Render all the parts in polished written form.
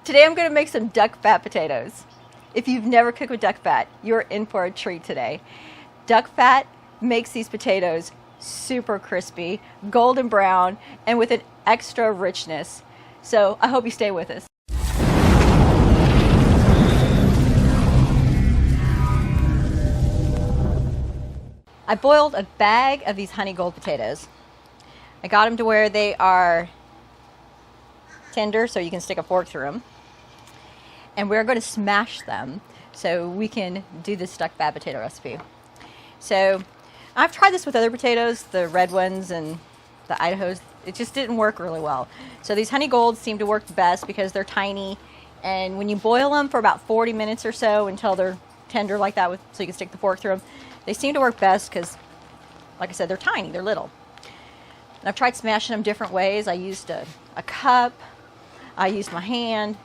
Today I'm going to make some duck fat potatoes. If you've never cooked with duck fat, you're in for a treat today. Duck fat makes these potatoes super crispy, golden brown, and with an extra richness. So I hope you stay with us. I boiled a bag of these honey gold potatoes. I got them to where they are tender so you can stick a fork through them. And we're going to smash them so we can do this duck fat potato recipe. So I've tried this with other potatoes, the red ones and the Idahos. It just didn't work really well. So these honey golds seem to work best because they're tiny, and when you boil them for about 40 minutes or so until they're tender like that, so you can stick the fork through them, they seem to work best because, like I said, they're tiny, they're little. And I've tried smashing them different ways. I used a cup, I used my hand,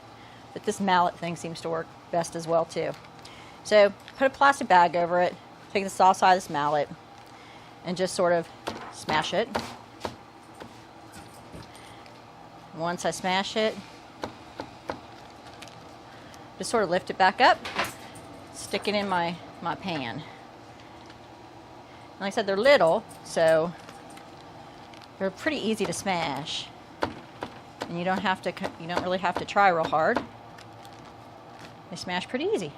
but this mallet thing seems to work best as well too. So put a plastic bag over it, take the soft side of this mallet, and just sort of smash it. Once I smash it, just sort of lift it back up, stick it in my pan. And like I said, they're little, so they're pretty easy to smash. And you don't really have to try real hard. They smash pretty easy.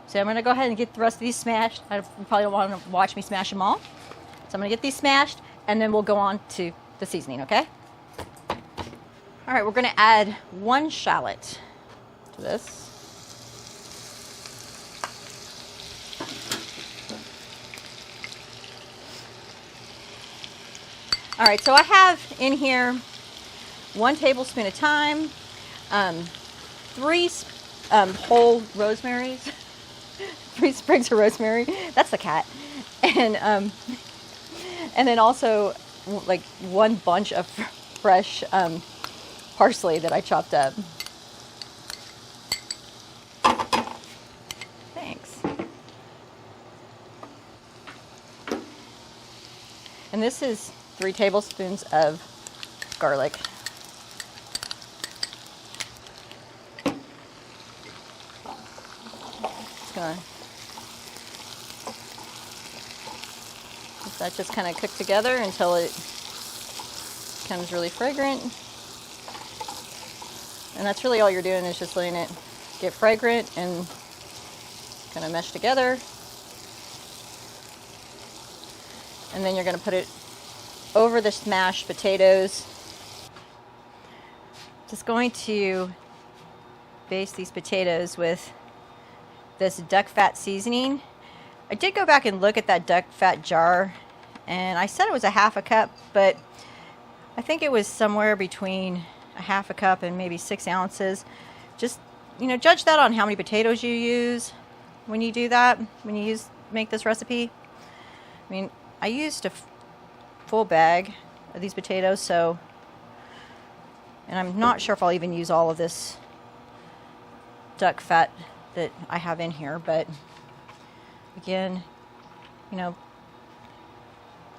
So I'm going to go ahead and get the rest of these smashed. You probably don't want to watch me smash them all. So I'm going to get these smashed, and then we'll go on to the seasoning, okay? All right, we're going to add 1 shallot to this. All right, so I have in here 1 tablespoon of thyme, 3 whole rosemaries, 3 sprigs of rosemary. That's the cat, and then also like 1 bunch of fresh parsley that I chopped up. Thanks. And this is 3 tablespoons of garlic. Just gonna let that just kind of cook together until it becomes really fragrant. And that's really all you're doing, is just letting it get fragrant and kind of mesh together. And then you're going to put it over the smashed potatoes. Just going to baste these potatoes with this duck fat seasoning. I did go back and look at that duck fat jar, and I said it was a 1/2 cup, but I think it was somewhere between a 1/2 cup and maybe 6 ounces. Just, judge that on how many potatoes you use when you do that, when you make this recipe. I mean, I used a full bag of these potatoes, and I'm not sure if I'll even use all of this duck fat that I have in here, but again, kind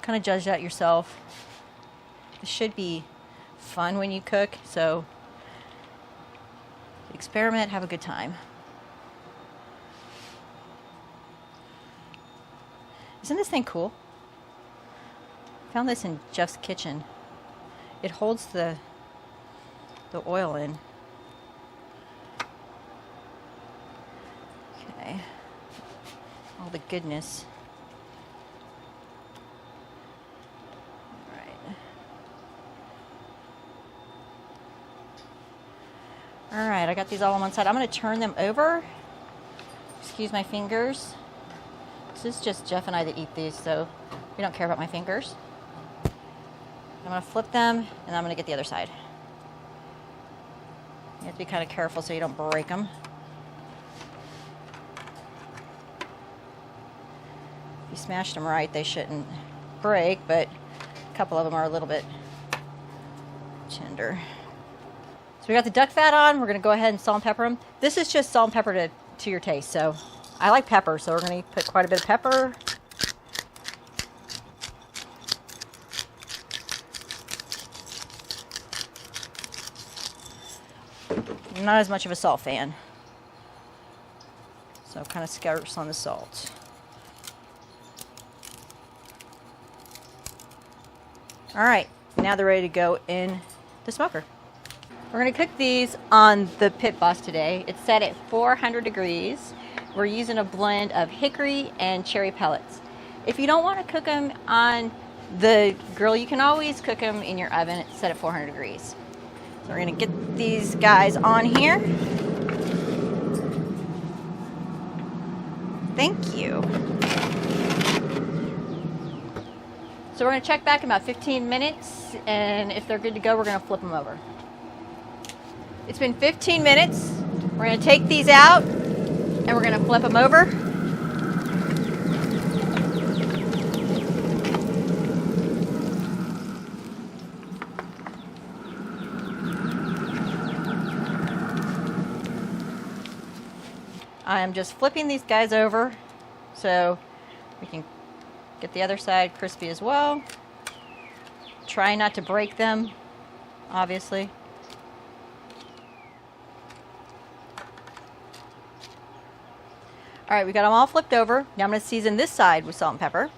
of judge that yourself. It should be fun when you cook, so experiment, have a good time. Isn't this thing cool? Found this in Jeff's kitchen. It holds the oil in. Okay. All the goodness. All right. All right, I got these all on one side. I'm going to turn them over. Excuse my fingers. This is just Jeff and I that eat these, so we don't care about my fingers. I'm going to flip them, and I'm going to get the other side. You have to be kind of careful so you don't break them. If you smash them right, they shouldn't break, but a couple of them are a little bit tender. So we got the duck fat on. We're going to go ahead and salt and pepper them. This is just salt and pepper to your taste, so I like pepper, so we're going to put quite a bit of pepper. I'm not as much of a salt fan. So kind of scarce on the salt. All right, now they're ready to go in the smoker. We're gonna cook these on the Pit Boss today. It's set at 400 degrees. We're using a blend of hickory and cherry pellets. If you don't want to cook them on the grill, you can always cook them in your oven. It's set at 400 degrees. So we're gonna get these guys on here. Thank you. So we're gonna check back in about 15 minutes, and if they're good to go, we're gonna flip them over. It's been 15 minutes. We're gonna take these out, and we're gonna flip them over. I am just flipping these guys over so we can get the other side crispy as well. Try not to break them, obviously. All right, we got them all flipped over. Now I'm going to season this side with salt and pepper.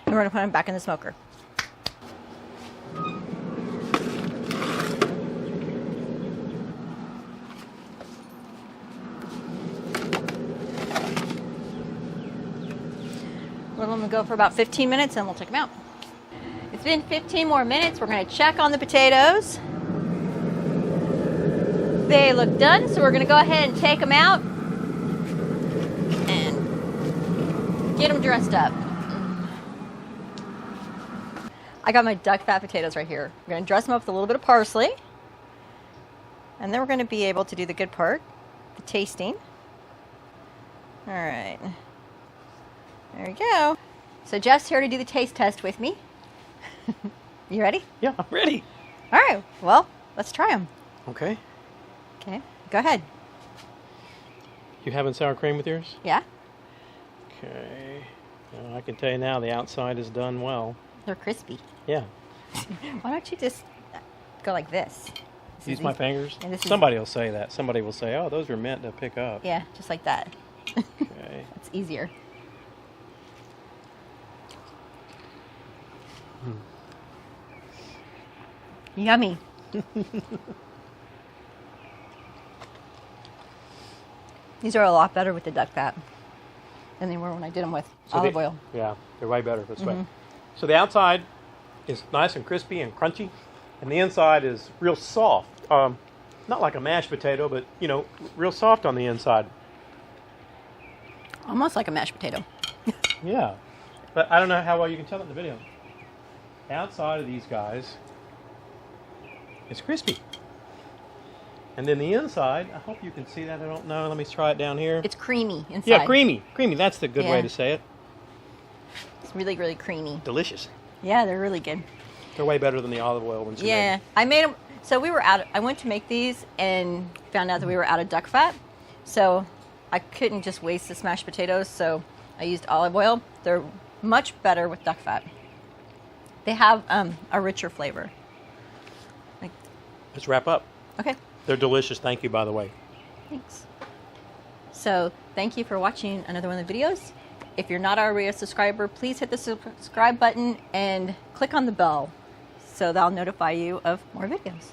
And we're going to put them back in the smoker. We'll let them go for about 15 minutes and we'll take them out. It's been 15 more minutes. We're going to check on the potatoes. They look done, so we're going to go ahead and take them out and get them dressed up. I got my duck fat potatoes right here. We're going to dress them up with a little bit of parsley. And then we're going to be able to do the good part, the tasting. All right. There we go. So Jeff's here to do the taste test with me. You ready? Yeah, I'm ready. All right. Well, let's try them. Okay. Okay. Go ahead. You having sour cream with yours? Yeah. Okay. Well, I can tell you now the outside is done well. They're crispy. Yeah. Why don't you just go like this? Use my fingers? And Somebody will say that. Somebody will say, oh, those are meant to pick up. Yeah, just like that. Okay. That's easier. Yummy. These are a lot better with the duck fat than they were when I did them with olive oil. Yeah, they're way better this way. So the outside is nice and crispy and crunchy, and the inside is real soft. Not like a mashed potato, but, you know, real soft on the inside. Almost like a mashed potato. Yeah, but I don't know how well you can tell it in the video. The outside of these guys is crispy. And then the inside, I hope you can see that. I don't know. Let me try it down here. It's creamy inside. Yeah, creamy. Creamy. That's the good way to say it. It's really, really creamy. Delicious. Yeah, they're really good. They're way better than the olive oil ones. Yeah, I made them. So we were out. I went to make these and found out that we were out of duck fat. So I couldn't just waste the smashed potatoes. So I used olive oil. They're much better with duck fat. They have a richer flavor. Let's wrap up. Okay. They're delicious. Thank you, by the way. Thanks. So thank you for watching another one of the videos. If you're not already a subscriber, please hit the subscribe button and click on the bell so that'll notify you of more videos.